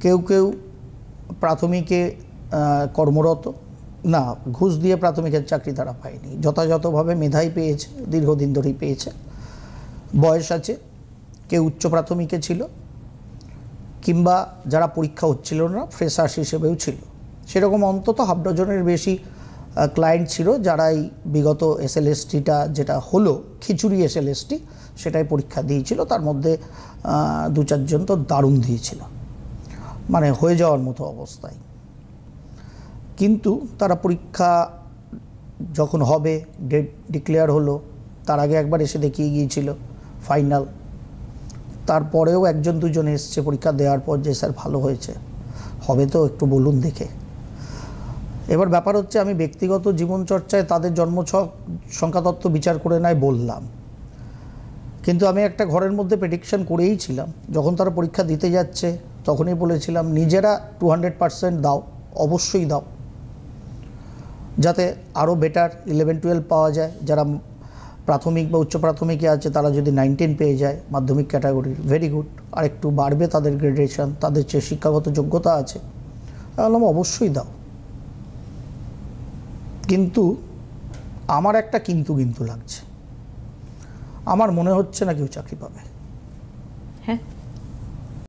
কেউ কেউ প্রাথমিকে কর্মরত, না ঘুষ দিয়ে প্রাথমিকের চাকরি তারা পায়নি, যথাযথভাবে মেধাই পেয়েছে, দীর্ঘদিন ধরেই পেয়েছে, বয়স আছে, কেউ উচ্চ প্রাথমিকে ছিল, কিংবা যারা পরীক্ষা হচ্ছিল না ফ্রেশার্স হিসেবেও ছিল। সেরকম অন্তত হাফ ডজনের বেশি ক্লায়েন্ট ছিল যারা এই বিগত এসএলএসটিটা যেটা হলো খিচুড়ি এসএলএসটি সেটাই পরীক্ষা দিয়েছিল। তার মধ্যে 2-4 জন তো দারুণ দিয়েছিল, মানে হয়ে যাওয়ার মতো অবস্থায়। কিন্তু তারা পরীক্ষা যখন হবে, ডেট ডিক্লেয়ার হলো, তার আগে একবার এসে দেখিয়ে গিয়েছিল ফাইনাল। তারপরেও 1-2 জন এসছে পরীক্ষা দেওয়ার পর যে স্যার ভালো হয়েছে, হবে তো একটু বলুন দেখে। এবার ব্যাপার হচ্ছে আমি ব্যক্তিগত জীবনচর্চায় তাদের জন্মছক সংখ্যাতত্ত্ব বিচার করে নাই বললাম, কিন্তু আমি একটা ঘরের মধ্যে প্রেডিকশন করেই ছিলাম। যখন তারা পরীক্ষা দিতে যাচ্ছে তখনই বলেছিলাম নিজেরা 200% দাও, অবশ্যই দাও, যাতে আরও বেটার 11-12 পাওয়া যায়। যারা প্রাথমিক বা উচ্চ প্রাথমিকে আছে তারা যদি 9-10 পেয়ে যায় মাধ্যমিক ক্যাটাগরির, ভেরি গুড, আর একটু বাড়বে তাদের গ্রেডুয়েশন, তাদের যে শিক্ষাগত যোগ্যতা আছে। বললাম অবশ্যই দাও, কিন্তু আমার একটা কিন্তু লাগছে, আমার মনে হচ্ছে না কেউ চাকরি পাবে। হ্যাঁ।